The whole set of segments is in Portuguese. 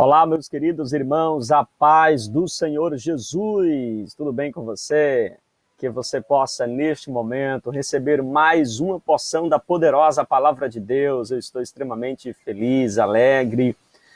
Olá, meus queridos irmãos, a paz do Senhor Jesus. Tudo bem com você? Que você possa, neste momento, receber mais uma porção da poderosa Palavra de Deus. Eu estou extremamente feliz, alegre,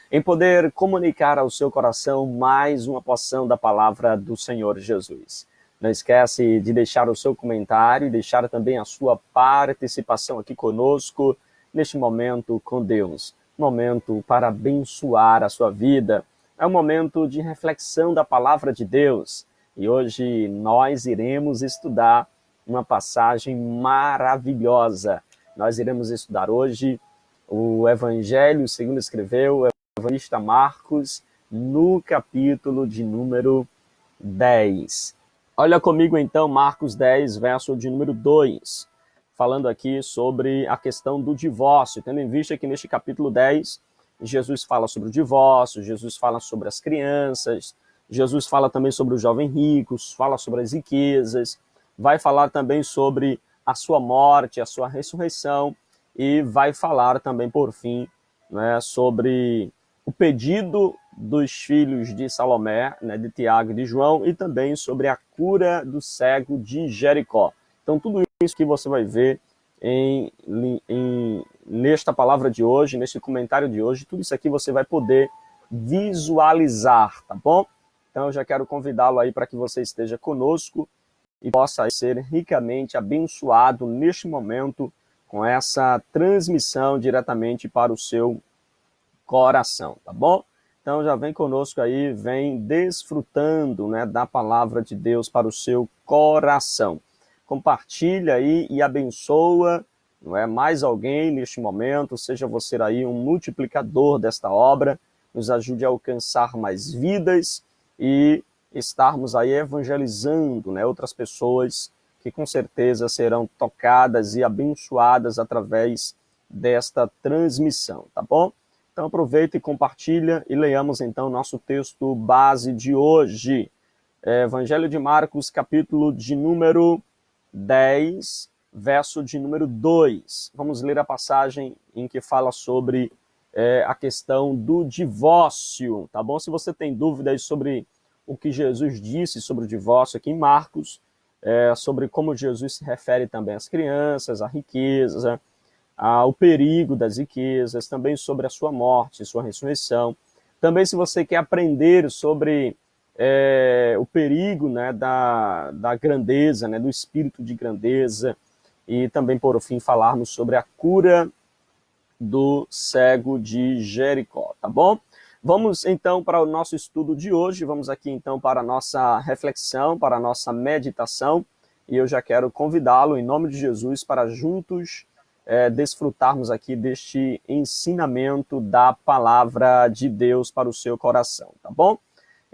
em poder comunicar ao seu coração mais uma porção da Palavra do Senhor Jesus. Não esquece de deixar o seu comentário e deixar também a sua participação aqui conosco, neste momento com Deus. Momento para abençoar a sua vida. É um momento de reflexão da Palavra de Deus. E hoje nós iremos estudar uma passagem maravilhosa. Nós iremos estudar hoje o Evangelho, segundo escreveu o evangelista Marcos, no capítulo de número 10. Olha comigo então, Marcos 10, verso de número 2. Falando aqui sobre a questão do divórcio, tendo em vista que neste capítulo 10, Jesus fala sobre o divórcio, Jesus fala sobre as crianças, Jesus fala também sobre os jovens ricos, fala sobre as riquezas, vai falar também sobre a sua morte, a sua ressurreição, e vai falar também, por fim, né, sobre o pedido dos filhos de Salomé, né, de Tiago e de João, e também sobre a cura do cego de Jericó. Então, tudo isso que você vai ver nesta palavra de hoje, neste comentário de hoje, tudo isso aqui você vai poder visualizar, tá bom? Então, eu já quero convidá-lo aí para que você esteja conosco e possa ser ricamente abençoado neste momento com essa transmissão diretamente para o seu coração, tá bom? Então, já vem conosco aí, vem desfrutando, né, da palavra de Deus para o seu coração. Compartilha aí e abençoa, não é, mais alguém neste momento, seja você aí um multiplicador desta obra, nos ajude a alcançar mais vidas e estarmos aí evangelizando, né, outras pessoas que com certeza serão tocadas e abençoadas através desta transmissão, tá bom? Então aproveita e compartilha e leiamos então nosso texto base de hoje. Evangelho de Marcos, capítulo de número 10, verso de número 2. Vamos ler a passagem em que fala sobre a questão do divórcio, tá bom? Se você tem dúvidas sobre o que Jesus disse sobre o divórcio aqui em Marcos, sobre como Jesus se refere também às crianças, à riqueza, ao perigo das riquezas, também sobre a sua morte, sua ressurreição. Também se você quer aprender sobre o perigo, né, da grandeza, né, do espírito de grandeza, e também, por fim, falarmos sobre a cura do cego de Jericó, tá bom? Vamos, então, para o nosso estudo de hoje, vamos aqui, então, para a nossa reflexão, para a nossa meditação, e eu já quero convidá-lo, em nome de Jesus, para juntos desfrutarmos aqui deste ensinamento da palavra de Deus para o seu coração, tá bom?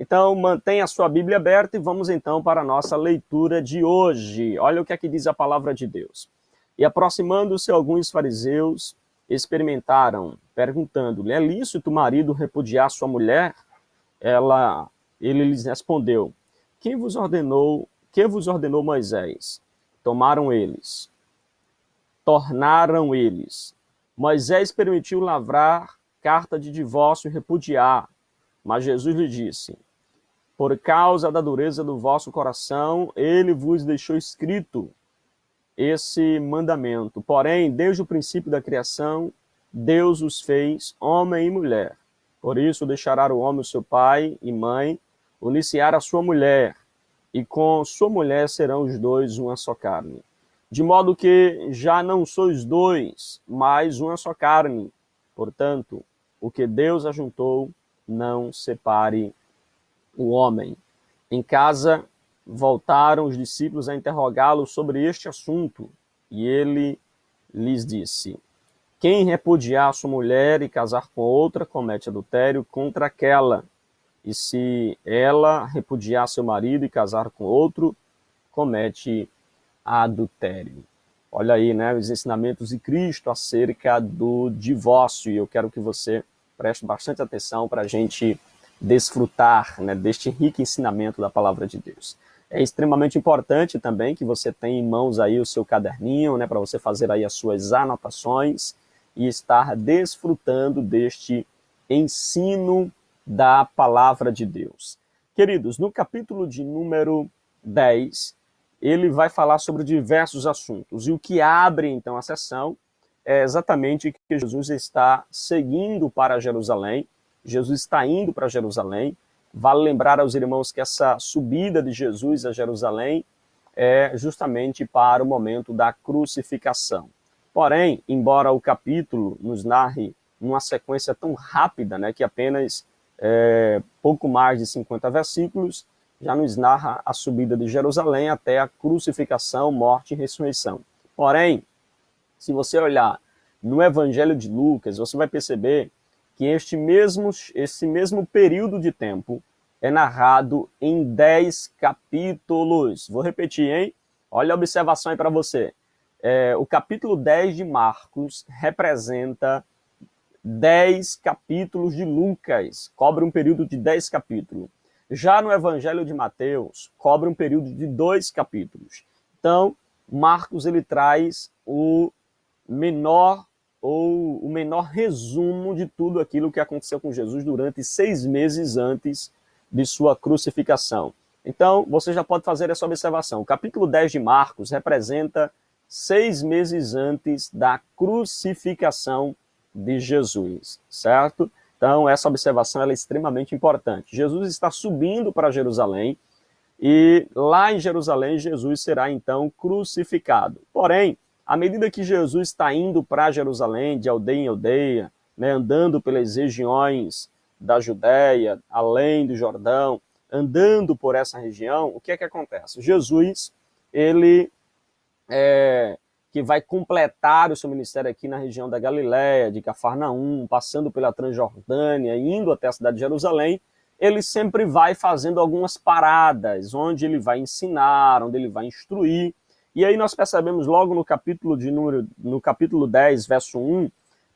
Então, mantenha a sua Bíblia aberta e vamos então para a nossa leitura de hoje. Olha o que aqui diz a palavra de Deus. E aproximando-se alguns fariseus, experimentaram, perguntando-lhe, é lícito o marido repudiar sua mulher? Ele lhes respondeu, que vos ordenou Moisés? Tornaram eles. Moisés permitiu lavrar carta de divórcio e repudiar. Mas Jesus lhe disse, por causa da dureza do vosso coração, ele vos deixou escrito esse mandamento. Porém, desde o princípio da criação, Deus os fez homem e mulher. Por isso, deixará o homem o seu pai e mãe, unir-se-á a sua mulher, e com sua mulher serão os dois uma só carne. De modo que já não sois dois, mas uma só carne. Portanto, o que Deus ajuntou, não separe o homem. Em casa, voltaram os discípulos a interrogá-lo sobre este assunto, e ele lhes disse, quem repudiar sua mulher e casar com outra, comete adultério contra aquela, e se ela repudiar seu marido e casar com outro, comete adultério. Olha aí, né, os ensinamentos de Cristo acerca do divórcio, e eu quero que você preste bastante atenção para a gente desfrutar, né, deste rico ensinamento da palavra de Deus. É extremamente importante também que você tenha em mãos aí o seu caderninho, né, para você fazer aí as suas anotações e estar desfrutando deste ensino da palavra de Deus. Queridos, no capítulo de número 10, ele vai falar sobre diversos assuntos. E o que abre, então, a sessão é exatamente que Jesus está seguindo para Jerusalém. Jesus está indo para Jerusalém. Vale lembrar aos irmãos que essa subida de Jesus a Jerusalém é justamente para o momento da crucificação. Porém, embora o capítulo nos narre numa sequência tão rápida, né, que apenas pouco mais de 50 versículos, já nos narra a subida de Jerusalém até a crucificação, morte e ressurreição. Porém, se você olhar no Evangelho de Lucas, você vai perceber que esse mesmo período de tempo é narrado em 10 capítulos. Vou repetir, hein? Olha a observação aí para você. O capítulo 10 de Marcos representa 10 capítulos de Lucas, cobre um período de 10 capítulos. Já no Evangelho de Mateus, cobre um período de 2 capítulos. Então, Marcos ele traz o menor resumo de tudo aquilo que aconteceu com Jesus durante 6 meses antes de sua crucificação. Então, você já pode fazer essa observação. O capítulo 10 de Marcos representa 6 meses antes da crucificação de Jesus, certo? Então, essa observação ela é extremamente importante. Jesus está subindo para Jerusalém e lá em Jerusalém Jesus será então crucificado. Porém, à medida que Jesus está indo para Jerusalém, de aldeia em aldeia, né, andando pelas regiões da Judéia, além do Jordão, andando por essa região, o que é que acontece? Jesus, ele que vai completar o seu ministério aqui na região da Galiléia, de Cafarnaum, passando pela Transjordânia, indo até a cidade de Jerusalém, ele sempre vai fazendo algumas paradas, onde ele vai ensinar, onde ele vai instruir. E aí nós percebemos logo no capítulo 10, verso 1,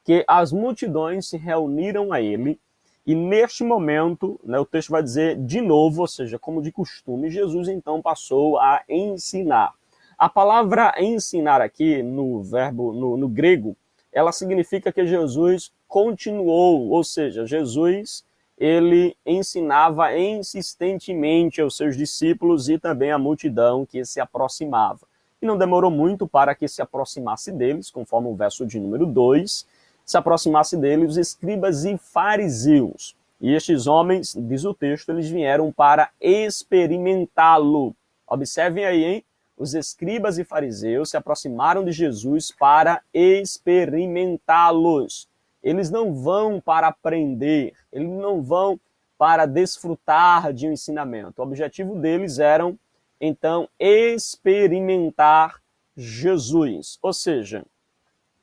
que as multidões se reuniram a ele, e neste momento, né, o texto vai dizer de novo, ou seja, como de costume, Jesus então passou a ensinar. A palavra ensinar aqui, no grego, ela significa que Jesus continuou, ou seja, Jesus ele ensinava insistentemente aos seus discípulos e também à multidão que se aproximava. E não demorou muito para que se aproximasse deles, conforme o verso de número 2, se aproximasse deles os escribas e fariseus. E estes homens, diz o texto, eles vieram para experimentá-lo. Observem aí, hein? Os escribas e fariseus se aproximaram de Jesus para experimentá-los. Eles não vão para aprender, eles não vão para desfrutar de um ensinamento. O objetivo deles era, então, experimentar Jesus. Ou seja,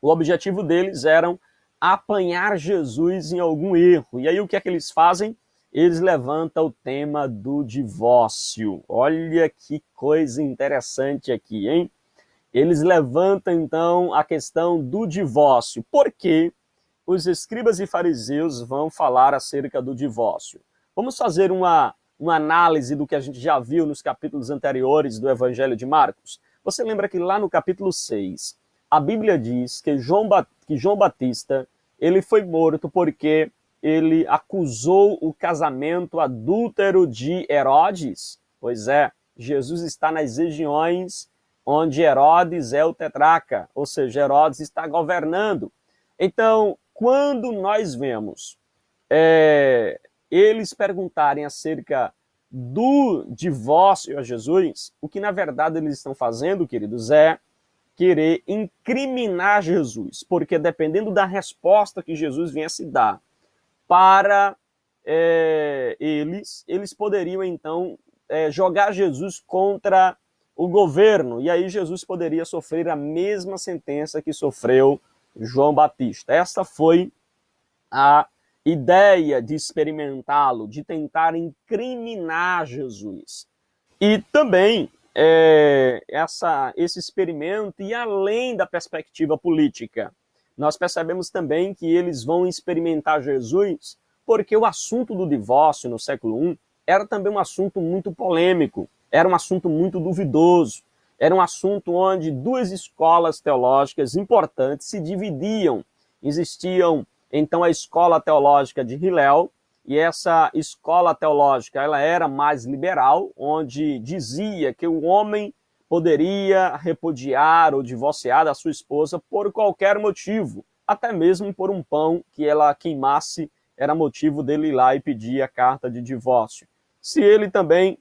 o objetivo deles era apanhar Jesus em algum erro. E aí o que é que eles fazem? Eles levantam o tema do divórcio. Olha que coisa interessante aqui, hein? Eles levantam, então, a questão do divórcio. Por que os escribas e fariseus vão falar acerca do divórcio? Vamos fazer uma análise do que a gente já viu nos capítulos anteriores do Evangelho de Marcos? Você lembra que lá no capítulo 6, a Bíblia diz que João Batista ele foi morto porque ele acusou o casamento adúltero de Herodes? Pois é, Jesus está nas regiões onde Herodes é o tetrarca, ou seja, Herodes está governando. Então, quando nós vemos eles perguntarem acerca do divórcio a Jesus, o que na verdade eles estão fazendo, queridos, é querer incriminar Jesus, porque dependendo da resposta que Jesus viesse dar para eles poderiam então jogar Jesus contra o governo, e aí Jesus poderia sofrer a mesma sentença que sofreu João Batista. Essa foi a ideia de experimentá-lo, de tentar incriminar Jesus. E também esse experimento, e além da perspectiva política, nós percebemos também que eles vão experimentar Jesus porque o assunto do divórcio no século I era também um assunto muito polêmico, era um assunto muito duvidoso, era um assunto onde duas escolas teológicas importantes se dividiam. Existiam, então, a escola teológica de Hillel e essa escola teológica ela era mais liberal, onde dizia que o homem poderia repudiar ou divorciar da sua esposa por qualquer motivo, até mesmo por um pão que ela queimasse, era motivo dele ir lá e pedir a carta de divórcio. Se ele também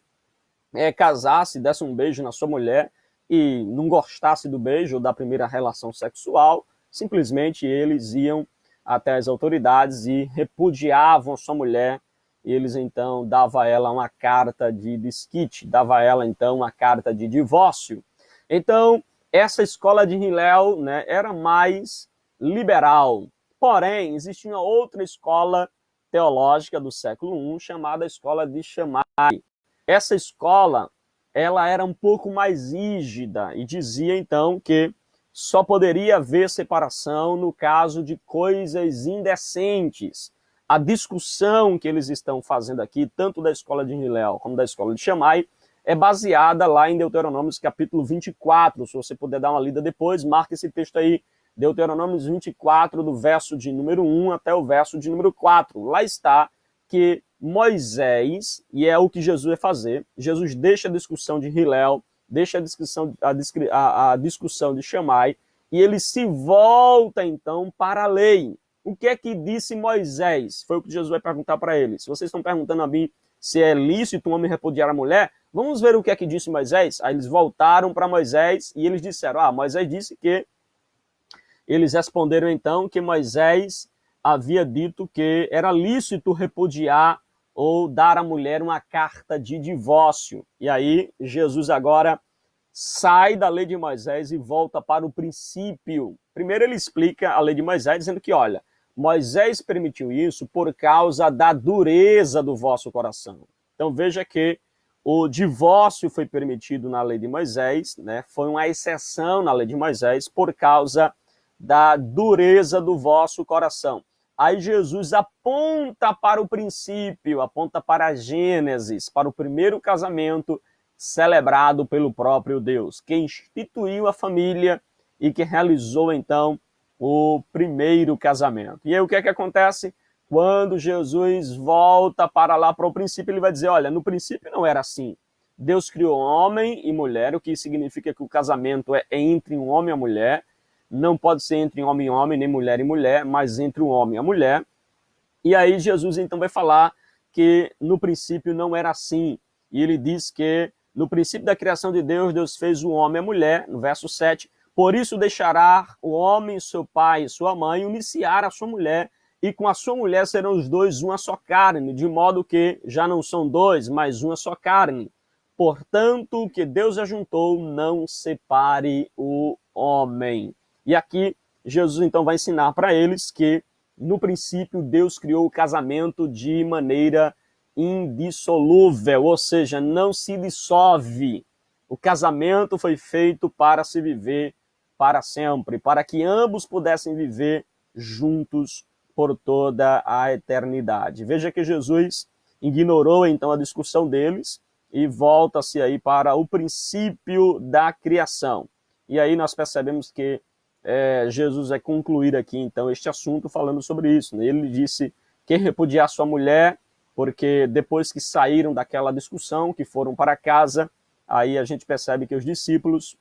casasse, desse um beijo na sua mulher e não gostasse do beijo ou da primeira relação sexual, simplesmente eles iam até as autoridades e repudiavam a sua mulher, e eles então davam a ela uma carta de desquite, davam a ela então uma carta de divórcio. Então, essa escola de Hillel, né, era mais liberal. Porém, existia uma outra escola teológica do século I, chamada Escola de Shammai. Essa escola, ela era um pouco mais rígida e dizia então que só poderia haver separação no caso de coisas indecentes. A discussão que eles estão fazendo aqui, tanto da escola de Hillel como da escola de Shammai, é baseada lá em Deuteronômio capítulo 24. Se você puder dar uma lida depois, marque esse texto aí, Deuteronômio 24, do verso de número 1 até o verso de número 4. Lá está que Moisés, e é o que Jesus vai fazer, Jesus deixa a discussão de Hillel, deixa a discussão de Shammai, e ele se volta então para a lei. O que é que disse Moisés? Foi o que Jesus vai perguntar para eles. Se vocês estão perguntando a mim se é lícito um homem repudiar a mulher, vamos ver o que é que disse Moisés. Aí eles voltaram para Moisés e eles disseram, Moisés disse que... Eles responderam então que Moisés havia dito que era lícito repudiar ou dar à mulher uma carta de divórcio. E aí Jesus agora sai da lei de Moisés e volta para o princípio. Primeiro ele explica a lei de Moisés dizendo que, olha, Moisés permitiu isso por causa da dureza do vosso coração. Então veja que o divórcio foi permitido na lei de Moisés, né? Foi uma exceção na lei de Moisés por causa da dureza do vosso coração. Aí Jesus aponta para o princípio, aponta para a Gênesis, para o primeiro casamento celebrado pelo próprio Deus, que instituiu a família e que realizou então o primeiro casamento. E aí o que é que acontece? Quando Jesus volta para lá para o princípio, ele vai dizer, olha, no princípio não era assim. Deus criou homem e mulher, o que significa que o casamento é entre um homem e uma mulher, não pode ser entre homem e homem, nem mulher e mulher, mas entre um homem e a mulher. E aí Jesus então vai falar que no princípio não era assim. E ele diz que no princípio da criação de Deus, Deus fez o homem e a mulher, no verso 7, por isso deixará o homem, seu pai e sua mãe, uniciar a sua mulher, e com a sua mulher serão os dois uma só carne, de modo que já não são dois, mas uma só carne. Portanto, o que Deus ajuntou, não separe o homem. E aqui, Jesus então vai ensinar para eles que, no princípio, Deus criou o casamento de maneira indissolúvel, ou seja, não se dissolve. O casamento foi feito para se viver para sempre, para que ambos pudessem viver juntos por toda a eternidade. Veja que Jesus ignorou então a discussão deles e volta-se aí para o princípio da criação. E aí nós percebemos que Jesus vai concluir aqui, então, este assunto falando sobre isso. Né? Ele disse que repudiar sua mulher, porque depois que saíram daquela discussão, que foram para casa, aí a gente percebe que os discípulos,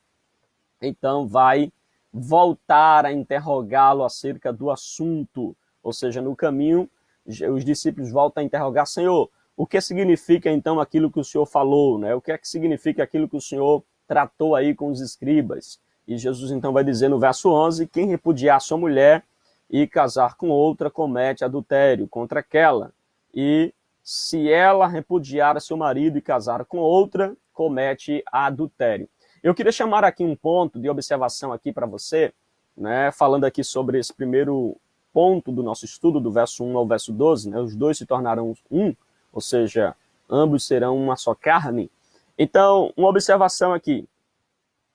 então, vai voltar a interrogá-lo acerca do assunto. Ou seja, no caminho, os discípulos voltam a interrogar, Senhor, o que significa, então, aquilo que o Senhor falou? Né? O que é que significa aquilo que o Senhor tratou aí com os escribas? E Jesus então vai dizer no verso 11, quem repudiar sua mulher e casar com outra, comete adultério contra aquela. E se ela repudiar seu marido e casar com outra, comete adultério. Eu queria chamar aqui um ponto de observação aqui para você, né, falando aqui sobre esse primeiro ponto do nosso estudo, do verso 1 ao verso 12, né, os dois se tornarão um, ou seja, ambos serão uma só carne. Então, uma observação aqui.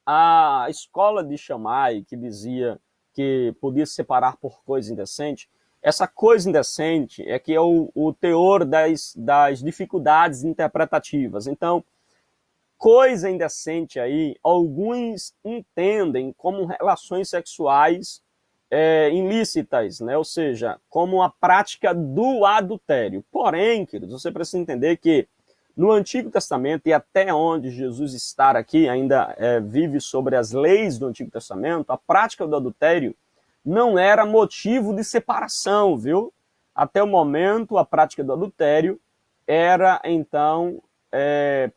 A escola de Shammai, que dizia que podia se separar por coisa indecente, essa coisa indecente é que é o teor das dificuldades interpretativas. Então, coisa indecente aí, alguns entendem como relações sexuais ilícitas, né? Ou seja, como a prática do adultério. Porém, queridos, você precisa entender que no Antigo Testamento, e até onde Jesus está aqui, ainda vive sobre as leis do Antigo Testamento, a prática do adultério não era motivo de separação, viu? Até o momento, a prática do adultério era, então,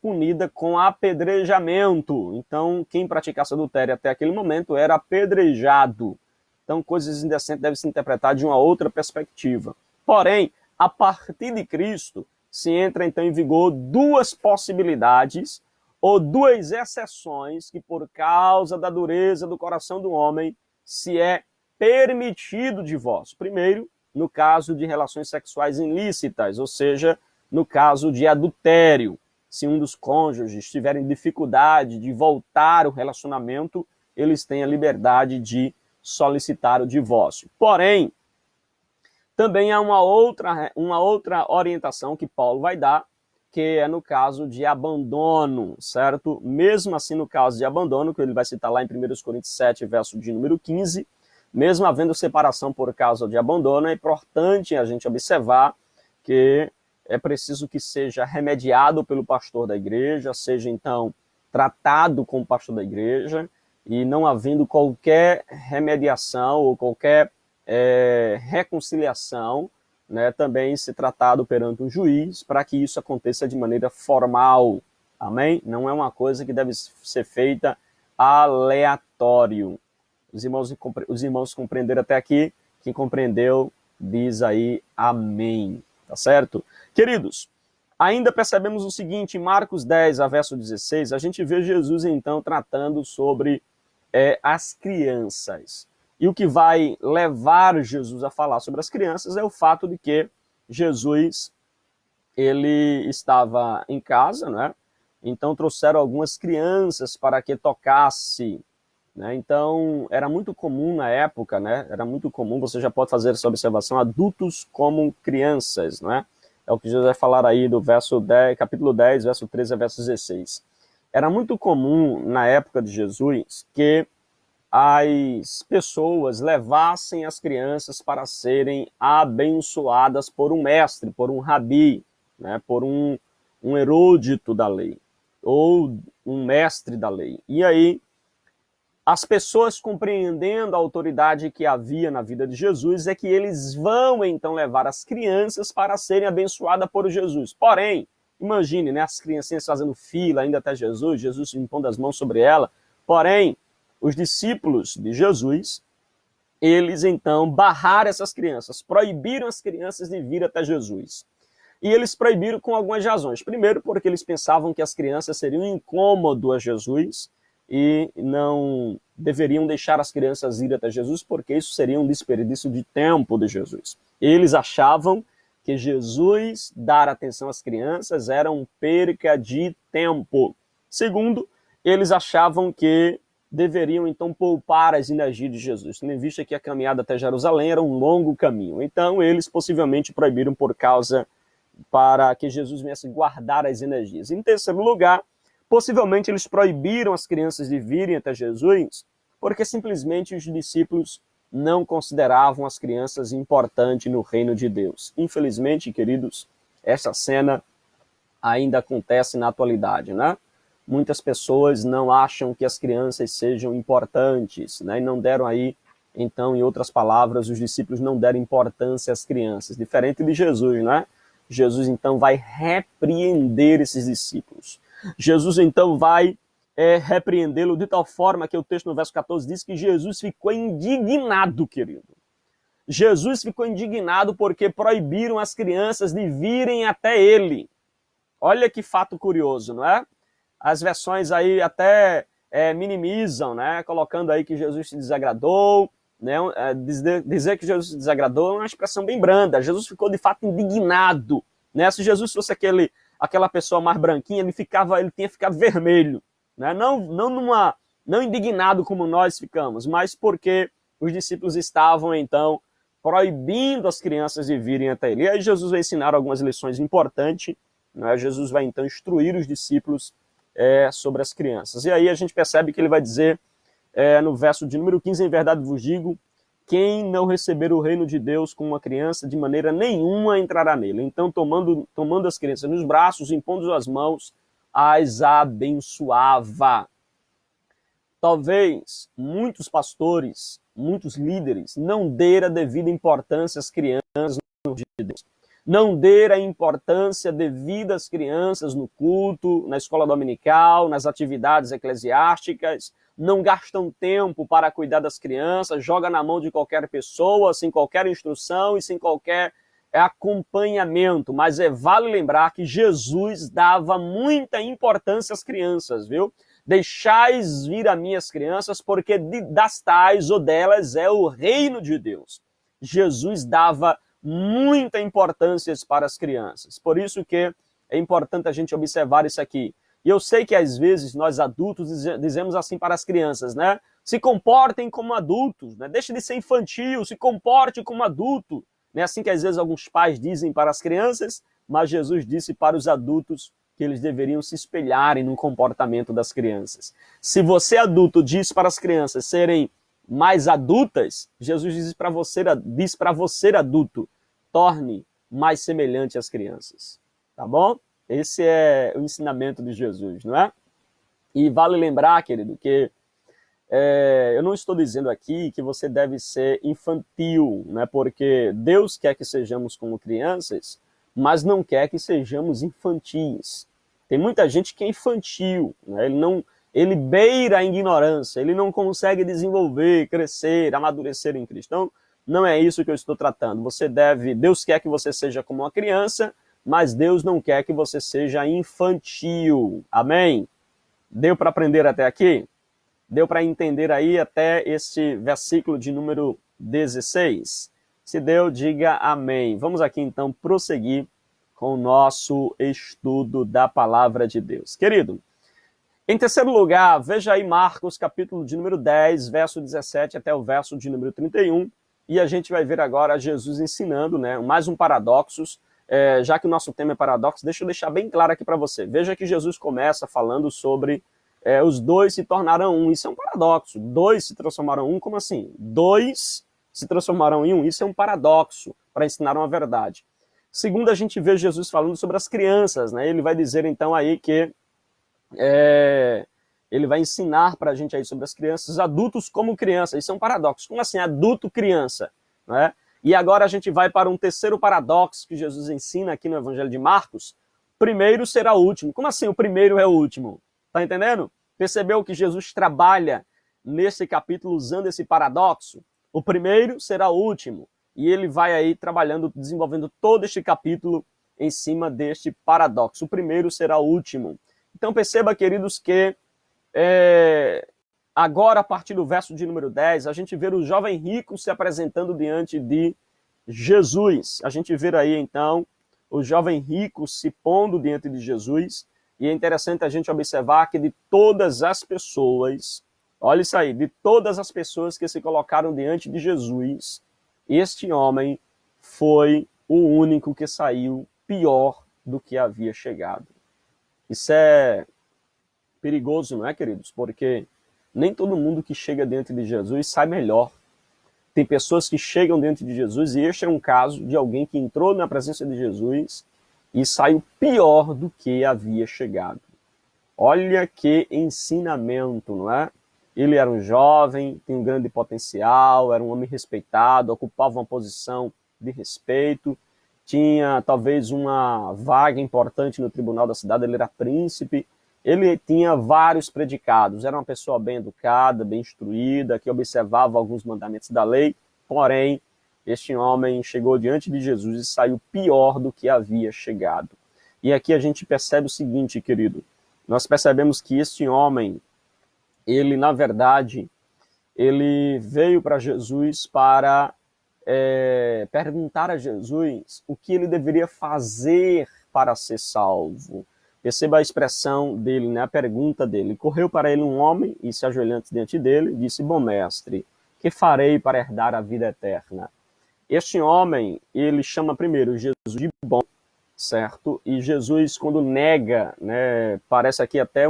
punida com apedrejamento. Então, quem praticasse adultério até aquele momento era apedrejado. Então, coisas indecentes devem se interpretar de uma outra perspectiva. Porém, a partir de Cristo, se entra então em vigor duas possibilidades ou duas exceções que, por causa da dureza do coração do homem, se é permitido o divórcio. Primeiro, no caso de relações sexuais ilícitas, ou seja, no caso de adultério. Se um dos cônjuges tiverem dificuldade de voltar ao relacionamento, eles têm a liberdade de solicitar o divórcio. Porém, também há uma outra orientação que Paulo vai dar, que é no caso de abandono, certo? Mesmo assim, no caso de abandono, que ele vai citar lá em 1 Coríntios 7, verso de número 15, mesmo havendo separação por causa de abandono, é importante a gente observar que é preciso que seja remediado pelo pastor da igreja, seja então tratado com o pastor da igreja, e não havendo qualquer remediação ou qualquer reconciliação, né, também ser tratado perante um juiz para que isso aconteça de maneira formal. Amém? Não é uma coisa que deve ser feita aleatório. Os irmãos compreenderam até aqui? Quem compreendeu, diz aí amém. Tá certo? Queridos, ainda percebemos o seguinte, em Marcos 10, a verso 16, a gente vê Jesus então tratando sobre as crianças. E o que vai levar Jesus a falar sobre as crianças é o fato de que Jesus, ele estava em casa, né? Então trouxeram algumas crianças para que tocasse, né? Então era muito comum na época, né? Era muito comum, você já pode fazer essa observação, adultos como crianças, né? É o que Jesus vai falar aí do capítulo 10, verso 13 a verso 16. Era muito comum na época de Jesus que as pessoas levassem as crianças para serem abençoadas por um mestre, por um rabi, né, por um erudito da lei, ou um mestre da lei. E aí, as pessoas compreendendo a autoridade que havia na vida de Jesus, é que eles vão então levar as crianças para serem abençoadas por Jesus. Porém, imagine, né, as criancinhas fazendo fila ainda até Jesus, Jesus impondo as mãos sobre ela. Porém, os discípulos de Jesus, eles então barraram essas crianças, proibiram as crianças de vir até Jesus. E eles proibiram com algumas razões. Primeiro, porque eles pensavam que as crianças seriam incômodo a Jesus e não deveriam deixar as crianças ir até Jesus, porque isso seria um desperdício de tempo de Jesus. Eles achavam que Jesus dar atenção às crianças era uma perca de tempo. Segundo, eles achavam que deveriam então poupar as energias de Jesus, tendo em vista que a caminhada até Jerusalém era um longo caminho. Então eles possivelmente proibiram para que Jesus viesse guardar as energias. Em terceiro lugar, possivelmente eles proibiram as crianças de virem até Jesus porque simplesmente os discípulos não consideravam as crianças importantes no reino de Deus. Infelizmente, queridos, essa cena ainda acontece na atualidade, né? Muitas pessoas não acham que as crianças sejam importantes, né? E não deram aí, então, em outras palavras, os discípulos não deram importância às crianças, diferente de Jesus, né? Jesus, então, vai repreender esses discípulos. Jesus, então, vai repreendê-lo de tal forma que o texto no verso 14 diz que Jesus ficou indignado, querido. Jesus ficou indignado porque proibiram as crianças de virem até ele. Olha que fato curioso, não é? As versões aí até minimizam, né? Colocando aí que Jesus se desagradou, né? Dizer que Jesus se desagradou é uma expressão bem branda. Jesus ficou de fato indignado, né? Se Jesus fosse aquela pessoa mais branquinha, ele tinha ficado vermelho, né? Não indignado como nós ficamos, mas porque os discípulos estavam então proibindo as crianças de virem até ele. E aí Jesus vai ensinar algumas lições importantes, né? Jesus vai então instruir os discípulos sobre as crianças. E aí a gente percebe que ele vai dizer no verso de número 15, em verdade vos digo quem não receber o reino de Deus como uma criança, de maneira nenhuma entrará nele. Então, tomando as crianças nos braços, impondo as mãos, as abençoava. Talvez muitos pastores, muitos líderes, não deram a devida importância às crianças no dia de Deus. Não deram a importância devida às crianças no culto, na escola dominical, nas atividades eclesiásticas. Não gastam tempo para cuidar das crianças, joga na mão de qualquer pessoa, sem qualquer instrução e sem qualquer acompanhamento. Mas vale lembrar que Jesus dava muita importância às crianças, viu? Deixais vir a minhas crianças, porque das tais ou delas é o reino de Deus. Jesus dava muita importância para as crianças. Por isso que é importante a gente observar isso aqui. E eu sei que às vezes nós adultos dizemos assim para as crianças, né? Se comportem como adultos, né? Deixe de ser infantil, se comporte como adulto. É assim que às vezes alguns pais dizem para as crianças, mas Jesus disse para os adultos que eles deveriam se espelharem no comportamento das crianças. Se você adulto diz para as crianças serem mais adultas, Jesus diz para você adulto, torne mais semelhante às crianças. Tá bom? Esse é o ensinamento de Jesus, não é? E vale lembrar, querido, que eu não estou dizendo aqui que você deve ser infantil, né? Porque Deus quer que sejamos como crianças, mas não quer que sejamos infantis. Tem muita gente que é infantil, né? Ele beira a ignorância, ele não consegue desenvolver, crescer, amadurecer em Cristo. Então, não é isso que eu estou tratando. Deus quer que você seja como uma criança, mas Deus não quer que você seja infantil. Amém? Deu para aprender até aqui? Deu para entender aí até este versículo de número 16? Se deu, diga amém. Vamos aqui então prosseguir com o nosso estudo da palavra de Deus. Querido, em terceiro lugar, veja aí Marcos, capítulo de número 10, verso 17 até o verso de número 31, e a gente vai ver agora Jesus ensinando, né, mais um paradoxo. Já que o nosso tema é paradoxo, deixa eu deixar bem claro aqui para você. Veja que Jesus começa falando sobre os dois se tornarão um. Isso é um paradoxo. Dois se transformarão um, como assim? Dois se transformarão em um. Isso é um paradoxo para ensinar uma verdade. Segundo, a gente vê Jesus falando sobre as crianças, né? Ele vai dizer então aí que ele vai ensinar para a gente aí sobre as crianças, adultos como crianças. Isso é um paradoxo. Como assim, adulto-criança? Né? E agora a gente vai para um terceiro paradoxo que Jesus ensina aqui no Evangelho de Marcos. Primeiro será o último. Como assim o primeiro é o último? Tá entendendo? Percebeu que Jesus trabalha nesse capítulo usando esse paradoxo? O primeiro será o último. E ele vai aí trabalhando, desenvolvendo todo este capítulo em cima deste paradoxo. O primeiro será o último. Então perceba, queridos, que agora, a partir do verso de número 10, a gente vê o jovem rico se apresentando diante de Jesus. A gente vê aí, então, o jovem rico se pondo diante de Jesus. E é interessante a gente observar que de todas as pessoas, olha isso aí, de todas as pessoas que se colocaram diante de Jesus, este homem foi o único que saiu pior do que havia chegado. Isso é perigoso, não é, queridos? Porque nem todo mundo que chega diante de Jesus sai melhor. Tem pessoas que chegam diante de Jesus, e este é um caso de alguém que entrou na presença de Jesus e saiu pior do que havia chegado. Olha que ensinamento, não é? Ele era um jovem, tinha um grande potencial, era um homem respeitado, ocupava uma posição de respeito, tinha talvez uma vaga importante no tribunal da cidade, ele era príncipe, ele tinha vários predicados, era uma pessoa bem educada, bem instruída, que observava alguns mandamentos da lei, porém, este homem chegou diante de Jesus e saiu pior do que havia chegado. E aqui a gente percebe o seguinte, querido, nós percebemos que este homem, ele, na verdade, ele veio para Jesus para perguntar a Jesus o que ele deveria fazer para ser salvo. Perceba a expressão dele, né? A pergunta dele. Correu para ele um homem e se ajoelhando diante dele, disse, bom mestre, que farei para herdar a vida eterna? Este homem, ele chama primeiro Jesus de bom, certo? E Jesus, quando nega, né, parece aqui até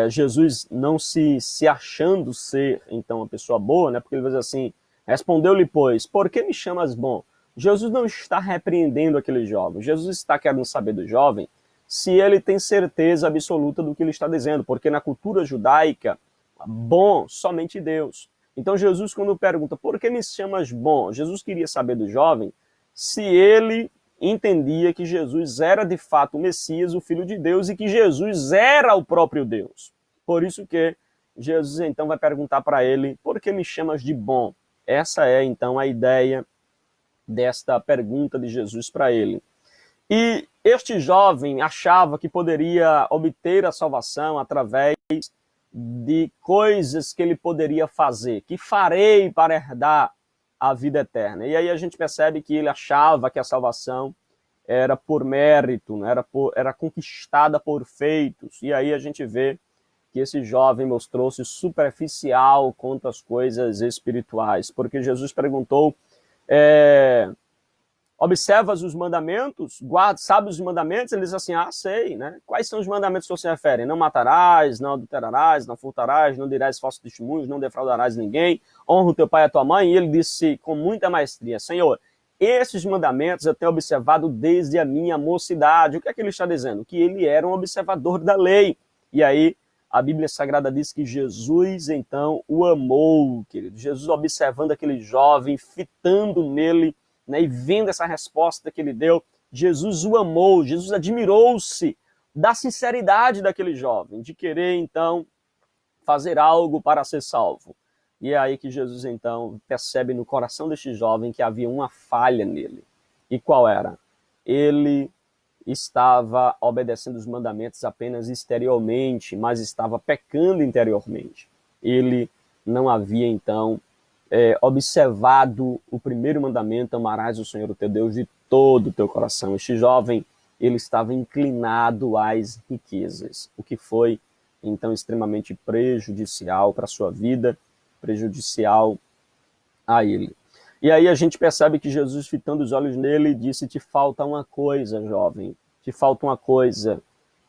Jesus não se achando ser, então, uma pessoa boa, né? Porque ele diz assim, Respondeu-lhe, pois, por que me chamas bom? Jesus não está repreendendo aquele jovem. Jesus está querendo saber do jovem se ele tem certeza absoluta do que ele está dizendo, porque na cultura judaica, bom somente Deus. Então Jesus, quando pergunta, por que me chamas bom? Jesus queria saber do jovem se ele entendia que Jesus era de fato o Messias, o Filho de Deus, e que Jesus era o próprio Deus. Por isso que Jesus então vai perguntar para ele, por que me chamas de bom? Essa é então a ideia desta pergunta de Jesus para ele. E este jovem achava que poderia obter a salvação através de coisas que ele poderia fazer, que farei para herdar a vida eterna. E aí a gente percebe que ele achava que a salvação era por mérito, era conquistada por feitos. E aí a gente vê que esse jovem mostrou-se superficial quanto às coisas espirituais, porque Jesus perguntou, observas os mandamentos, sabes os mandamentos? Ele diz assim, sei, né? Quais são os mandamentos que você refere? Não matarás, não adulterarás, não furtarás, não dirás falsos testemunhos, não defraudarás ninguém, honra o teu pai e a tua mãe. E ele disse com muita maestria, Senhor, esses mandamentos eu tenho observado desde a minha mocidade. O que é que ele está dizendo? Que ele era um observador da lei. E aí, a Bíblia Sagrada diz que Jesus, então, o amou, querido. Jesus observando aquele jovem, fitando nele, né, e vendo essa resposta que ele deu, Jesus o amou, Jesus admirou-se da sinceridade daquele jovem, de querer, então, fazer algo para ser salvo. E é aí que Jesus, então, percebe no coração deste jovem que havia uma falha nele. E qual era? Ele estava obedecendo os mandamentos apenas exteriormente, mas estava pecando interiormente. Ele não havia, então, observado o primeiro mandamento, amarás o Senhor o teu Deus de todo o teu coração. Este jovem, ele estava inclinado às riquezas, o que foi, então, extremamente prejudicial para a sua vida, prejudicial a ele. E aí a gente percebe que Jesus, fitando os olhos nele, disse, te falta uma coisa, jovem, te falta uma coisa.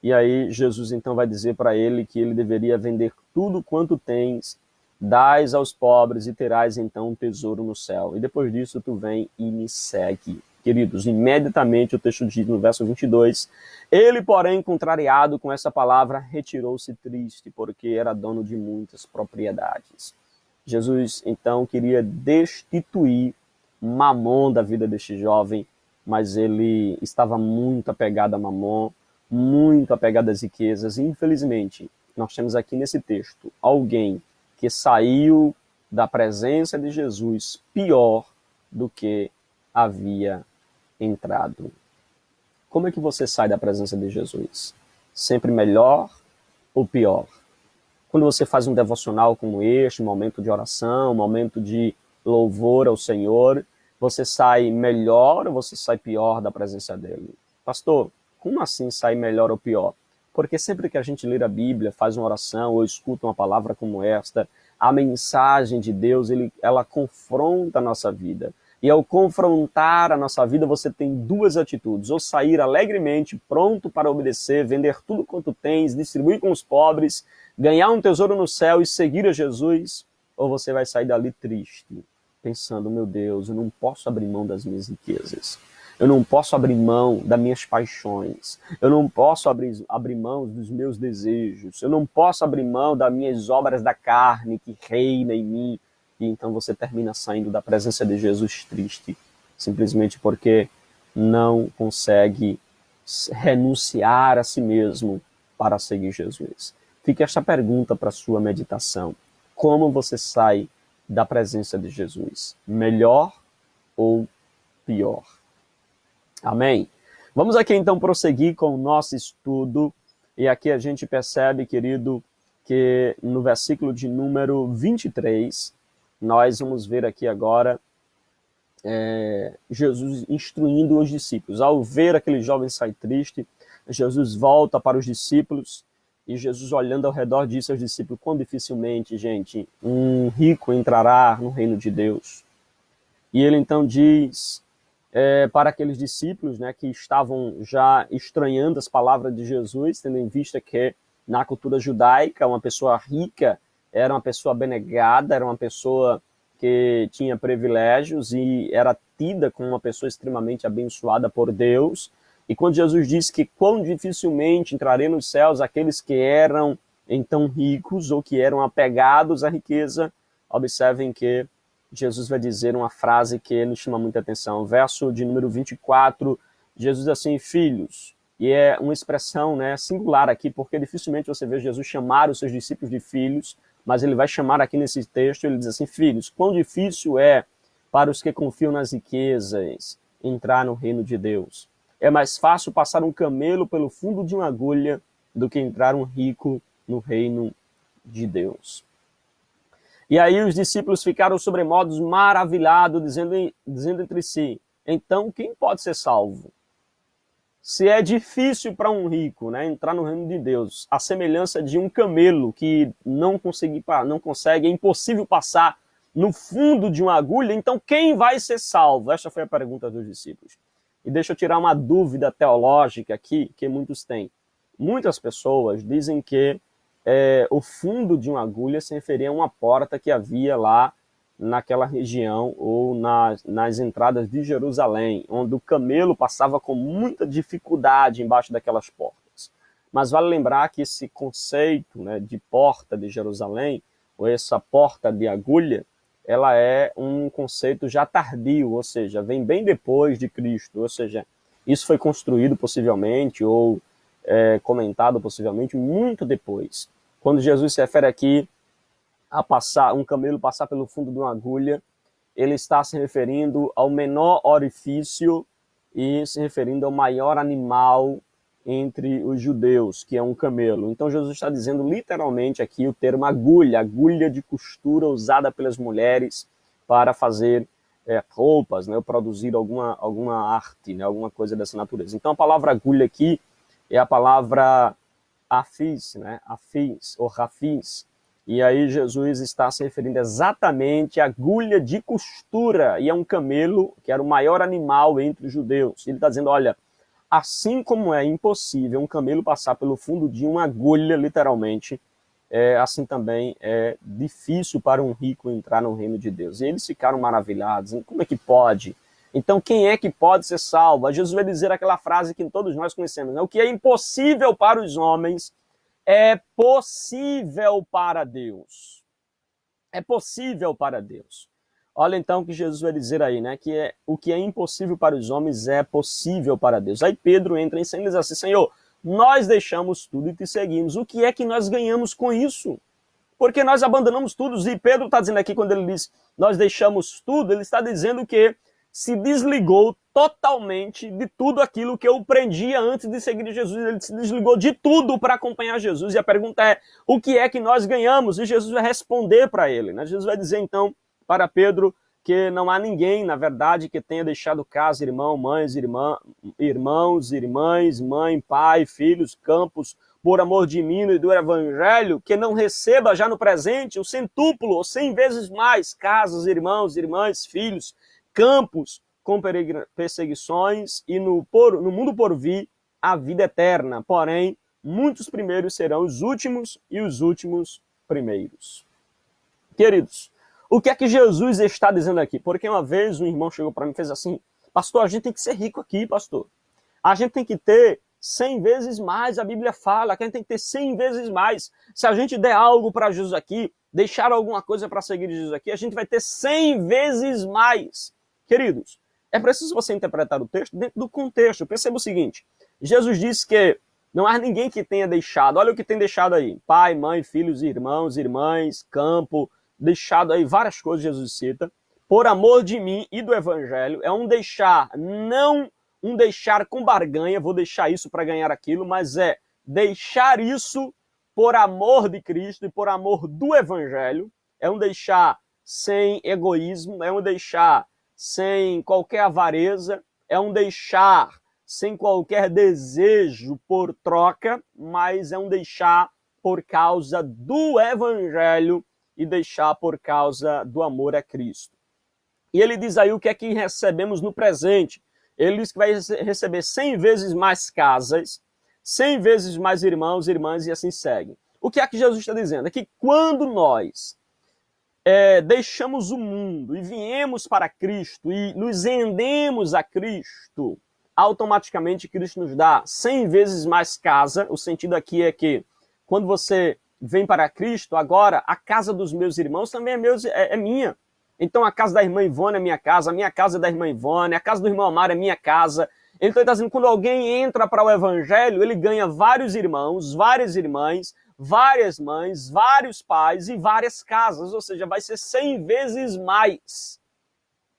E aí Jesus então vai dizer para ele que ele deveria vender tudo quanto tens, dás aos pobres e terás então um tesouro no céu. E depois disso tu vem e me segue. Queridos, imediatamente o texto diz no verso 22, ele, porém, contrariado com essa palavra, retirou-se triste, porque era dono de muitas propriedades. Jesus, então, queria destituir Mamon da vida deste jovem, mas ele estava muito apegado a Mamon, muito apegado às riquezas. E, infelizmente, nós temos aqui nesse texto alguém que saiu da presença de Jesus pior do que havia entrado. Como é que você sai da presença de Jesus? Sempre melhor ou pior? Quando você faz um devocional como este, um momento de oração, um momento de louvor ao Senhor, você sai melhor ou você sai pior da presença dele? Pastor, como assim sai melhor ou pior? Porque sempre que a gente lê a Bíblia, faz uma oração ou escuta uma palavra como esta, a mensagem de Deus, ela confronta a nossa vida. E ao confrontar a nossa vida, você tem duas atitudes. Ou sair alegremente, pronto para obedecer, vender tudo quanto tens, distribuir com os pobres, ganhar um tesouro no céu e seguir a Jesus, ou você vai sair dali triste, pensando, meu Deus, eu não posso abrir mão das minhas riquezas. Eu não posso abrir mão das minhas paixões. Eu não posso abrir mão dos meus desejos. Eu não posso abrir mão das minhas obras da carne que reina em mim. E então você termina saindo da presença de Jesus triste, simplesmente porque não consegue renunciar a si mesmo para seguir Jesus. Fica esta pergunta para a sua meditação. Como você sai da presença de Jesus? Melhor ou pior? Amém? Vamos aqui então prosseguir com o nosso estudo. E aqui a gente percebe, querido, que no versículo de número 23, nós vamos ver aqui agora Jesus instruindo os discípulos. Ao ver aquele jovem sair triste, Jesus volta para os discípulos e Jesus, olhando ao redor, disse aos discípulos, quão dificilmente, gente, um rico entrará no reino de Deus. E ele então diz para aqueles discípulos, né, que estavam já estranhando as palavras de Jesus, tendo em vista que na cultura judaica uma pessoa rica era uma pessoa abnegada, era uma pessoa que tinha privilégios e era tida como uma pessoa extremamente abençoada por Deus. E quando Jesus disse que quão dificilmente entrariam nos céus aqueles que eram então ricos ou que eram apegados à riqueza, observem que Jesus vai dizer uma frase que nos chama muita atenção. Verso de número 24, Jesus diz assim, filhos, e é uma expressão, né, singular aqui, porque dificilmente você vê Jesus chamar os seus discípulos de filhos, mas ele vai chamar aqui nesse texto, ele diz assim, filhos, quão difícil é para os que confiam nas riquezas entrar no reino de Deus. É mais fácil passar um camelo pelo fundo de uma agulha do que entrar um rico no reino de Deus. E aí os discípulos ficaram sobremodos maravilhados, dizendo entre si, então quem pode ser salvo? Se é difícil para um rico, né, entrar no reino de Deus, a semelhança de um camelo que não consegue, é impossível passar no fundo de uma agulha, então quem vai ser salvo? Esta foi a pergunta dos discípulos. E deixa eu tirar uma dúvida teológica aqui, que muitos têm. Muitas pessoas dizem que o fundo de uma agulha se referia a uma porta que havia lá naquela região ou nas entradas de Jerusalém, onde o camelo passava com muita dificuldade embaixo daquelas portas. Mas vale lembrar que esse conceito, né, de porta de Jerusalém, ou essa porta de agulha, ela é um conceito já tardio, ou seja, vem bem depois de Cristo, ou seja, isso foi construído possivelmente ou comentado possivelmente muito depois. Quando Jesus se refere aqui a passar, um camelo passar pelo fundo de uma agulha, ele está se referindo ao menor orifício e se referindo ao maior animal entre os judeus, que é um camelo. Então Jesus está dizendo literalmente aqui o termo agulha, agulha de costura usada pelas mulheres para fazer roupas, né, ou produzir alguma arte, né, alguma coisa dessa natureza. Então a palavra agulha aqui é a palavra afis, né, afis ou rafis. E aí Jesus está se referindo exatamente à agulha de costura, e é um camelo, que era o maior animal entre os judeus. Ele está dizendo, olha, assim como é impossível um camelo passar pelo fundo de uma agulha, literalmente, assim também é difícil para um rico entrar no reino de Deus. E eles ficaram maravilhados, como é que pode? Então quem é que pode ser salvo? Jesus vai dizer aquela frase que todos nós conhecemos, né? O que é impossível para os homens é possível para Deus. É possível para Deus. Olha então o que Jesus vai dizer aí, né? Que o que é impossível para os homens é possível para Deus. Aí Pedro entra em cena e diz assim, Senhor, nós deixamos tudo e te seguimos. O que é que nós ganhamos com isso? Porque nós abandonamos tudo. E Pedro está dizendo aqui, quando ele diz, nós deixamos tudo, ele está dizendo que se desligou totalmente de tudo aquilo que eu prendia antes de seguir Jesus. Ele se desligou de tudo para acompanhar Jesus. E a pergunta é, o que é que nós ganhamos? E Jesus vai responder para ele, né? Jesus vai dizer então para Pedro que não há ninguém, na verdade, que tenha deixado casa, irmãos, irmãs, mãe, pai, filhos, campos, por amor de mim e do evangelho, que não receba já no presente o centúplo ou 100 vezes mais casas, irmãos, irmãs, filhos, campos com perseguições e no mundo por vir a vida eterna. Porém, muitos primeiros serão os últimos e os últimos primeiros. Queridos, o que é que Jesus está dizendo aqui? Porque uma vez um irmão chegou para mim e fez assim, pastor, a gente tem que ser rico aqui, pastor. A gente tem que ter 100 vezes mais, a Bíblia fala que a gente tem que ter 100 vezes mais. Se a gente der algo para Jesus aqui, deixar alguma coisa para seguir Jesus aqui, a gente vai ter 100 vezes mais. Queridos, é preciso você interpretar o texto dentro do contexto. Perceba o seguinte, Jesus disse que não há ninguém que tenha deixado, olha o que tem deixado aí, pai, mãe, filhos, irmãos, irmãs, campo, deixado aí várias coisas Jesus cita, por amor de mim e do evangelho, é um deixar, não um deixar com barganha, vou deixar isso para ganhar aquilo, mas é deixar isso por amor de Cristo e por amor do evangelho, é um deixar sem egoísmo, é um deixar sem qualquer avareza, é um deixar sem qualquer desejo por troca, mas é um deixar por causa do evangelho e deixar por causa do amor a Cristo. E ele diz aí o que é que recebemos no presente. Ele diz que vai receber 100 vezes mais casas, 100 vezes mais irmãos, irmãs e assim segue. O que é que Jesus está dizendo? É que quando nós deixamos o mundo e viemos para Cristo e nos rendemos a Cristo, automaticamente Cristo nos dá 100 vezes mais casa. O sentido aqui é que quando você vem para Cristo, agora a casa dos meus irmãos também é minha. Então a casa da irmã Ivone é minha casa, a minha casa é da irmã Ivone, a casa do irmão Amaro é minha casa. Então ele está dizendo que quando alguém entra para o evangelho, ele ganha vários irmãos, várias irmãs, várias mães, vários pais e várias casas, ou seja, vai ser 100 vezes mais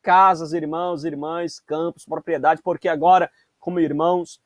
casas, irmãos, irmãs, campos, propriedade, porque agora, como irmãos,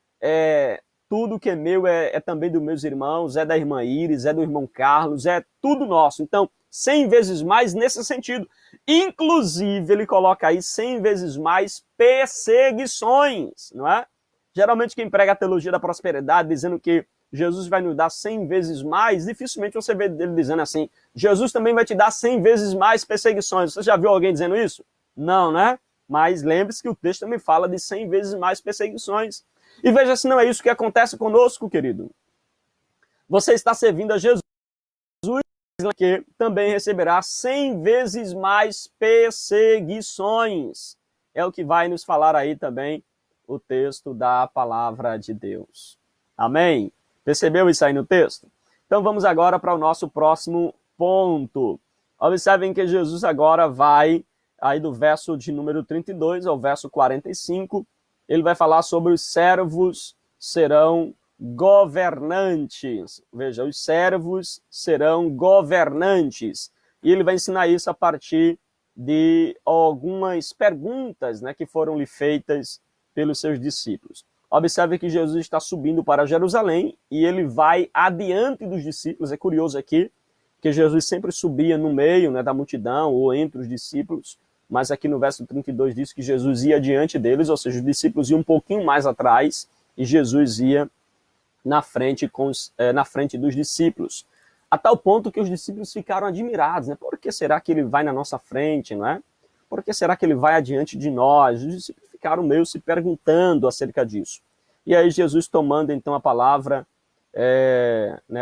tudo que é meu é também dos meus irmãos, é da irmã Iris, é do irmão Carlos, é tudo nosso. Então, 100 vezes mais nesse sentido. Inclusive, ele coloca aí 100 vezes mais perseguições, não é? Geralmente quem prega a teologia da prosperidade, dizendo que Jesus vai nos dar 100 vezes mais, dificilmente você vê ele dizendo assim, Jesus também vai te dar 100 vezes mais perseguições. Você já viu alguém dizendo isso? Não, né? Mas lembre-se que o texto também fala de 100 vezes mais perseguições. E veja se não é isso que acontece conosco, querido. Você está servindo a Jesus, que também receberá 100 vezes mais perseguições. É o que vai nos falar aí também o texto da palavra de Deus. Amém? Percebeu isso aí no texto? Então vamos agora para o nosso próximo ponto. Observem que Jesus agora vai, aí do verso de número 32 ao verso 45, ele vai falar sobre os servos serão governantes. Veja, os servos serão governantes. E ele vai ensinar isso a partir de algumas perguntas, né, que foram lhe feitas pelos seus discípulos. Observe que Jesus está subindo para Jerusalém e ele vai adiante dos discípulos. É curioso aqui que Jesus sempre subia no meio, né, da multidão ou entre os discípulos, mas aqui no verso 32 diz que Jesus ia diante deles, ou seja, os discípulos iam um pouquinho mais atrás e Jesus ia na frente dos discípulos. A tal ponto que os discípulos ficaram admirados, né? Por que será que ele vai na nossa frente, não é? Por que será que ele vai adiante de nós? Os discípulos ficaram meio se perguntando acerca disso. E aí Jesus, tomando então a palavra,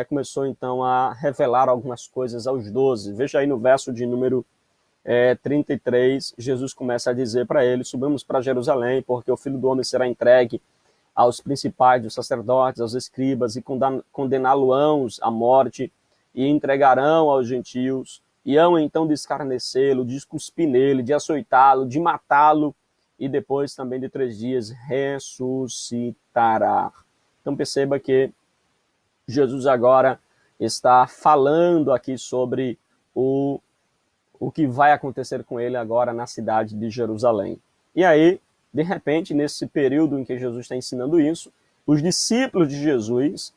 começou então a revelar algumas coisas aos 12. Veja aí no verso de número 33, Jesus começa a dizer para eles: subamos para Jerusalém, porque o Filho do Homem será entregue aos principais dos sacerdotes, aos escribas, e condená-lo-ão à morte, e entregarão aos gentios, e hão então de escarnecê-lo, de cuspir nele, de açoitá-lo, de matá-lo, e depois também de 3 dias ressuscitará. Então perceba que Jesus agora está falando aqui sobre o que vai acontecer com ele agora na cidade de Jerusalém. E aí, de repente, nesse período em que Jesus está ensinando isso, os discípulos de Jesus,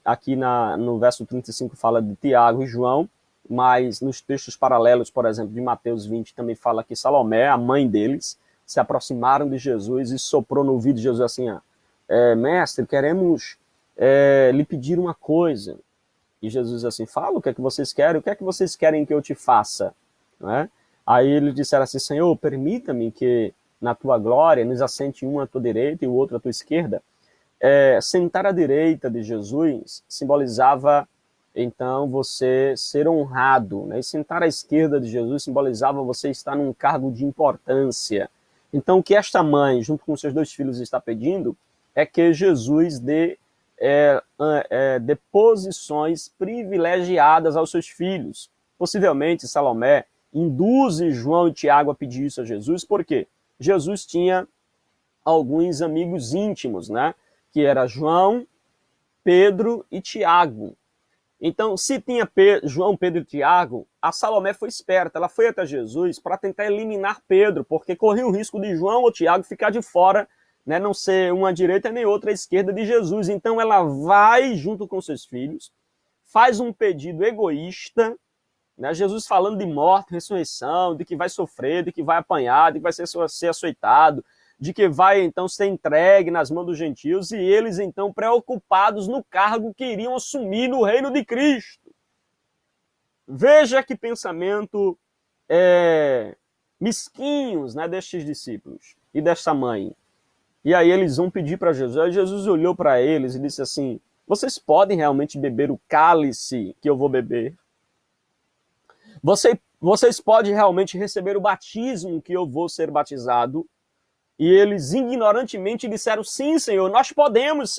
aqui no verso 35 fala de Tiago e João, mas nos textos paralelos, por exemplo, de Mateus 20, também fala que Salomé, a mãe deles, se aproximaram de Jesus e soprou no ouvido de Jesus assim: mestre, queremos lhe pedir uma coisa. E Jesus assim: fala, o que é que vocês querem? O que é que vocês querem que eu te faça? Não é? Aí eles disseram assim: Senhor, permita-me que na tua glória nos assente um à tua direita e o outro à tua esquerda. Sentar à direita de Jesus simbolizava, então, você ser honrado, né? E sentar à esquerda de Jesus simbolizava você estar num cargo de importância. Então, o que esta mãe, junto com seus 2 filhos, está pedindo é que Jesus dê posições privilegiadas aos seus filhos. Possivelmente, Salomé induze João e Tiago a pedir isso a Jesus, porque Jesus tinha alguns amigos íntimos, né? Que era João, Pedro e Tiago. Então, se tinha João, Pedro e Tiago, a Salomé foi esperta. Ela foi até Jesus para tentar eliminar Pedro, porque corria o risco de João ou Tiago ficar de fora, né, não ser uma à direita nem outra à esquerda de Jesus. Então ela vai junto com seus filhos, faz um pedido egoísta, né, Jesus falando de morte, ressurreição, de que vai sofrer, de que vai apanhar, de que vai ser açoitado, de que vai então ser entregue nas mãos dos gentios, e eles então preocupados no cargo que iriam assumir no reino de Cristo. Veja que pensamento mesquinhos, né, destes discípulos e desta mãe. E aí eles vão pedir para Jesus. Aí Jesus olhou para eles e disse assim: vocês podem realmente beber o cálice que eu vou beber? vocês podem realmente receber o batismo que eu vou ser batizado? E eles ignorantemente disseram, sim, Senhor, nós podemos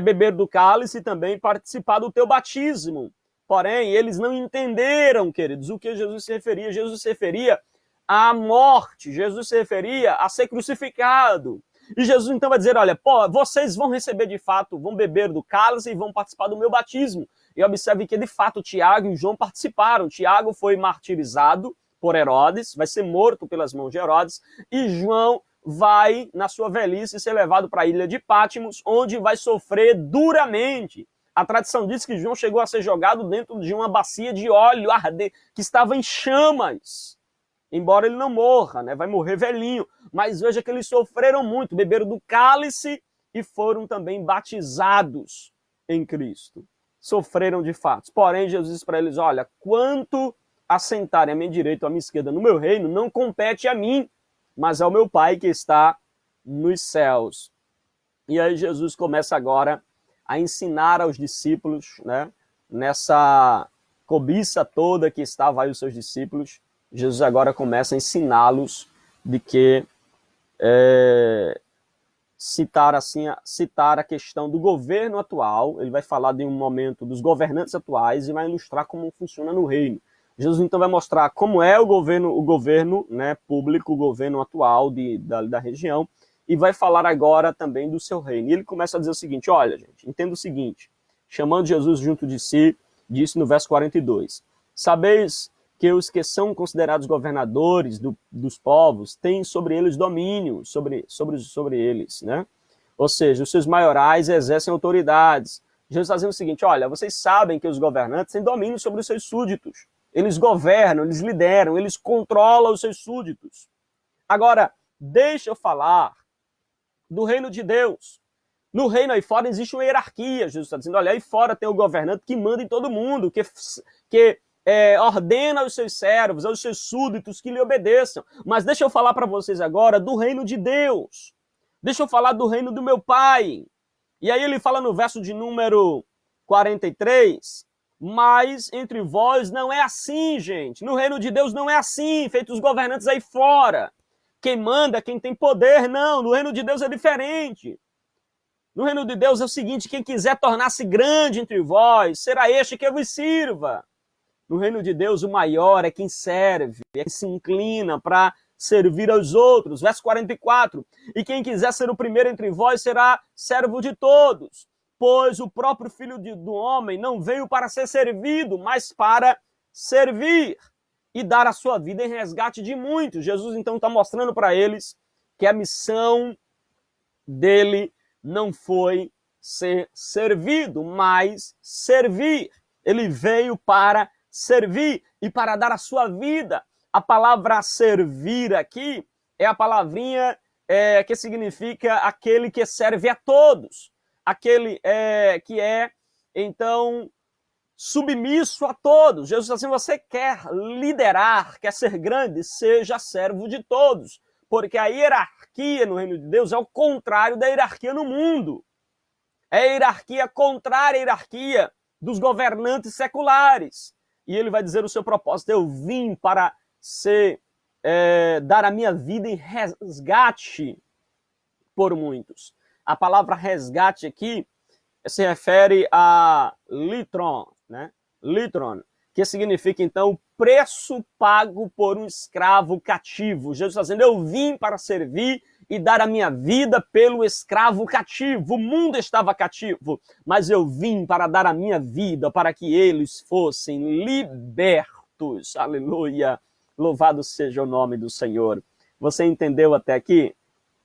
beber do cálice e também participar do teu batismo. Porém, eles não entenderam, queridos, o que Jesus se referia. Jesus se referia à morte, Jesus se referia a ser crucificado. E Jesus então vai dizer, olha, vocês vão receber de fato, vão beber do cálice e vão participar do meu batismo. E observe que de fato Tiago e João participaram. Tiago foi martirizado por Herodes, vai ser morto pelas mãos de Herodes, e João vai, na sua velhice, ser levado para a ilha de Pátimos, onde vai sofrer duramente. A tradição diz que João chegou a ser jogado dentro de uma bacia de óleo ardente, que estava em chamas. Embora ele não morra, né? Vai morrer velhinho. Mas veja que eles sofreram muito, beberam do cálice e foram também batizados em Cristo. Sofreram de fato. Porém, Jesus disse para eles, olha, quanto a sentarem à minha direita ou à minha esquerda no meu reino, não compete a mim, mas ao meu Pai que está nos céus. E aí Jesus começa agora a ensinar aos discípulos, né? Nessa cobiça toda que estava aí os seus discípulos, Jesus agora começa a ensiná-los de que citar a questão do governo atual. Ele vai falar de um momento dos governantes atuais e vai ilustrar como funciona no reino. Jesus então vai mostrar como é o governo, né, público, o governo atual da região, e vai falar agora também do seu reino. E ele começa a dizer o seguinte, olha, gente, entenda o seguinte, chamando Jesus junto de si, disse no verso 42, sabeis que os que são considerados governadores dos povos têm sobre eles domínio, sobre eles, né? Ou seja, os seus maiorais exercem autoridades. Jesus está dizendo o seguinte, olha, vocês sabem que os governantes têm domínio sobre os seus súditos. Eles governam, eles lideram, eles controlam os seus súditos. Agora, deixa eu falar do reino de Deus. No reino aí fora existe uma hierarquia. Jesus está dizendo, olha, aí fora tem o governante que manda em todo mundo, que ordena aos seus servos, aos seus súditos que lhe obedeçam. Mas deixa eu falar para vocês agora do reino de Deus. Deixa eu falar do reino do meu Pai. E aí ele fala no verso de número 43, mas entre vós não é assim, gente. No reino de Deus não é assim, feito os governantes aí fora. Quem manda, quem tem poder, não. No reino de Deus é diferente. No reino de Deus é o seguinte, quem quiser tornar-se grande entre vós, será este que vos sirva. No reino de Deus, o maior é quem serve, é quem se inclina para servir aos outros. Verso 44. E quem quiser ser o primeiro entre vós será servo de todos. Pois o próprio Filho do Homem não veio para ser servido, mas para servir e dar a sua vida em resgate de muitos. Jesus então está mostrando para eles que a missão dele não foi ser servido, mas servir. Ele veio para servir e para dar a sua vida. A palavra servir aqui é a palavrinha que significa aquele que serve a todos. Aquele que é, então, submisso a todos. Jesus está dizendo, você quer liderar, quer ser grande, seja servo de todos. Porque a hierarquia no reino de Deus é o contrário da hierarquia no mundo. É a hierarquia contrária à hierarquia dos governantes seculares. E ele vai dizer o seu propósito, eu vim para dar a minha vida em resgate por muitos. A palavra resgate aqui se refere a litron, né? Litron, que significa, então, o preço pago por um escravo cativo. Jesus está dizendo, eu vim para servir e dar a minha vida pelo escravo cativo. O mundo estava cativo, mas eu vim para dar a minha vida para que eles fossem libertos. Aleluia! Louvado seja o nome do Senhor. Você entendeu até aqui?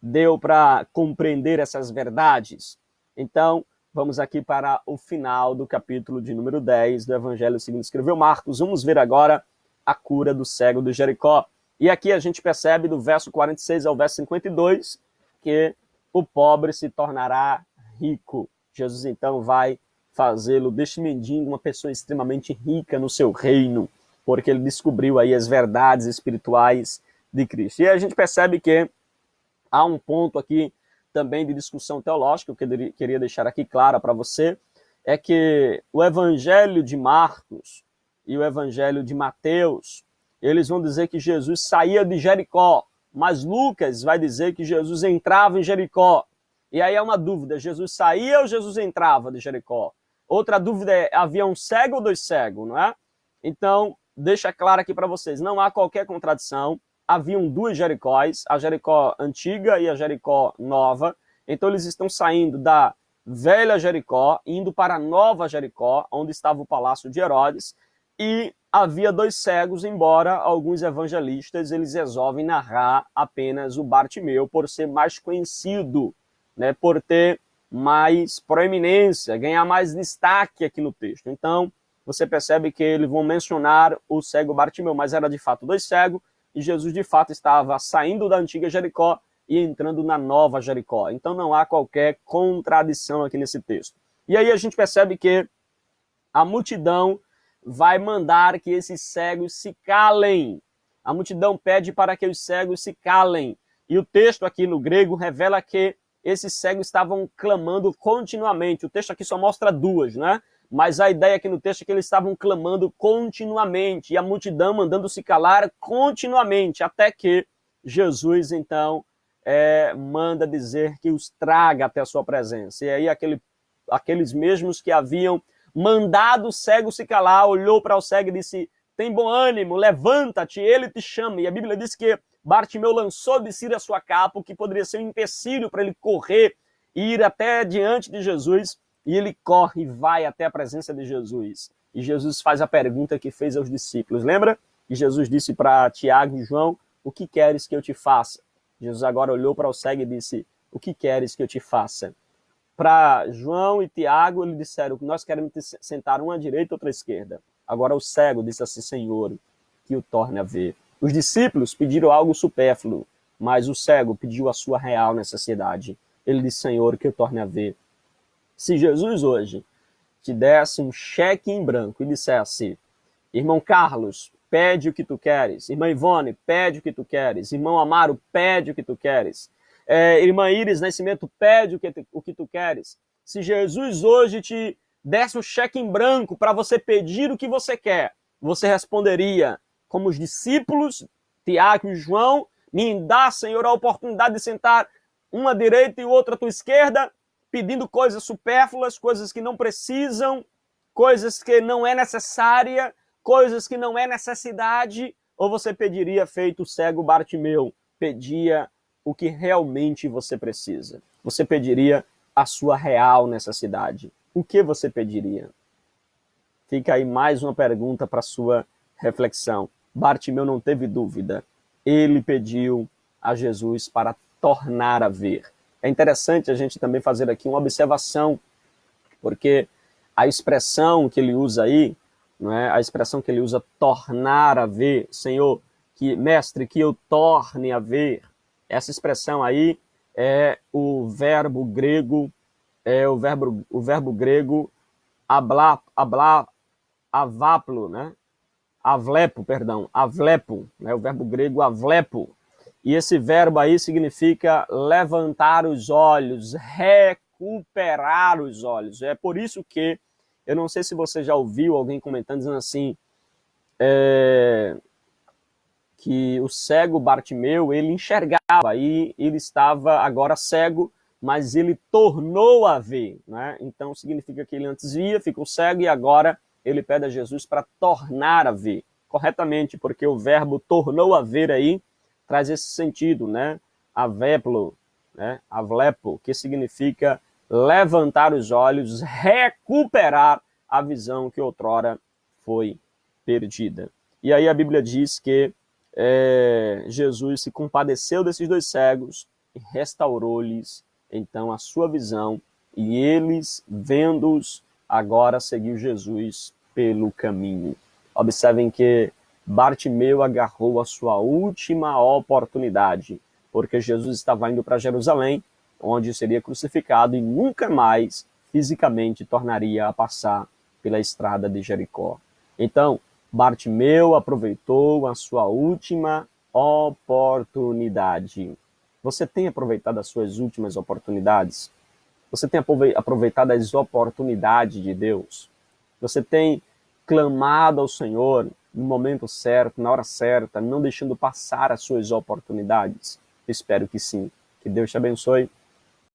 Deu para compreender essas verdades? Então, vamos aqui para o final do capítulo de número 10 do Evangelho segundo escreveu Marcos. Vamos ver agora a cura do cego de Jericó. E aqui a gente percebe do verso 46 ao verso 52 que o pobre se tornará rico. Jesus então vai fazê-lo deste mendigo uma pessoa extremamente rica no seu reino, porque ele descobriu aí as verdades espirituais de Cristo. E a gente percebe que há um ponto aqui também de discussão teológica, que eu queria deixar aqui claro para você, é que o Evangelho de Marcos e o Evangelho de Mateus, eles vão dizer que Jesus saía de Jericó, mas Lucas vai dizer que Jesus entrava em Jericó. E aí é uma dúvida, Jesus saía ou Jesus entrava de Jericó? Outra dúvida é, havia um cego ou dois cegos, não é? Então, deixa claro aqui para vocês, não há qualquer contradição, haviam duas Jericóis, a Jericó antiga e a Jericó nova, então eles estão saindo da velha Jericó, indo para a nova Jericó, onde estava o palácio de Herodes, e havia dois cegos, embora alguns evangelistas eles resolvem narrar apenas o Bartimeu, por ser mais conhecido, né, por ter mais proeminência, ganhar mais destaque aqui no texto. Então, você percebe que eles vão mencionar o cego Bartimeu, mas era de fato dois cegos, e Jesus de fato estava saindo da antiga Jericó e entrando na nova Jericó. Então não há qualquer contradição aqui nesse texto. E aí a gente percebe que a multidão vai mandar que esses cegos se calem. A multidão pede para que os cegos se calem. E o texto aqui no grego revela que esses cegos estavam clamando continuamente. O texto aqui só mostra duas, né? Mas a ideia aqui no texto é que eles estavam clamando continuamente, e a multidão mandando se calar continuamente, até que Jesus, então, manda dizer que os traga até a sua presença. E aí aqueles mesmos que haviam mandado o cego se calar, olhou para o cego e disse, tem bom ânimo, levanta-te, ele te chama. E a Bíblia diz que Bartimeu lançou de si a sua capa, o que poderia ser um empecilho para ele correr e ir até diante de Jesus. E ele corre e vai até a presença de Jesus. E Jesus faz a pergunta que fez aos discípulos. Lembra? E Jesus disse para Tiago e João, o que queres que eu te faça? Jesus agora olhou para o cego e disse, o que queres que eu te faça? Para João e Tiago, eles disseram que nós queremos te sentar uma à direita e outra à esquerda. Agora o cego disse assim, Senhor, que o torne a ver. Os discípulos pediram algo supérfluo, mas o cego pediu a sua real necessidade. Ele disse, Senhor, que o torne a ver. Se Jesus hoje te desse um cheque em branco e dissesse, irmão Carlos, pede o que tu queres, irmã Ivone, pede o que tu queres, irmão Amaro, pede o que tu queres, irmã Iris Nascimento, pede o que tu queres. Se Jesus hoje te desse um cheque em branco para você pedir o que você quer, você responderia, como os discípulos, Tiago e João, me dá, Senhor, a oportunidade de sentar uma à direita e outra à tua esquerda, pedindo coisas supérfluas, coisas que não precisam, coisas que não é necessária, coisas que não é necessidade, ou você pediria feito o cego Bartimeu, pedia o que realmente você precisa. Você pediria a sua real necessidade. O que você pediria? Fica aí mais uma pergunta para sua reflexão. Bartimeu não teve dúvida. Ele pediu a Jesus para tornar a ver. É interessante a gente também fazer aqui uma observação, porque a expressão que ele usa aí, não é? A expressão que ele usa, tornar a ver, Senhor, mestre, que eu torne a ver, essa expressão aí é o verbo grego, avaplo, né? Avlepo, né? O verbo grego avlepo. E esse verbo aí significa levantar os olhos, recuperar os olhos. É por isso que, eu não sei se você já ouviu alguém comentando, dizendo assim, que o cego Bartimeu, ele enxergava e ele estava agora cego, mas ele tornou a ver, né? Então significa que ele antes via, ficou cego e agora ele pede a Jesus para tornar a ver. Corretamente, porque o verbo tornou a ver aí traz esse sentido, né? Aveplo, né? Avlepo, que significa levantar os olhos, recuperar a visão que outrora foi perdida. E aí a Bíblia diz que Jesus se compadeceu desses dois cegos e restaurou-lhes então a sua visão, e eles, vendo-os, agora seguiu Jesus pelo caminho. Observem que Bartimeu agarrou a sua última oportunidade, porque Jesus estava indo para Jerusalém, onde seria crucificado e nunca mais fisicamente tornaria a passar pela estrada de Jericó. Então, Bartimeu aproveitou a sua última oportunidade. Você tem aproveitado as suas últimas oportunidades? Você tem aproveitado as oportunidades de Deus? Você tem clamado ao Senhor, no momento certo, na hora certa, não deixando passar as suas oportunidades? Espero que sim. Que Deus te abençoe.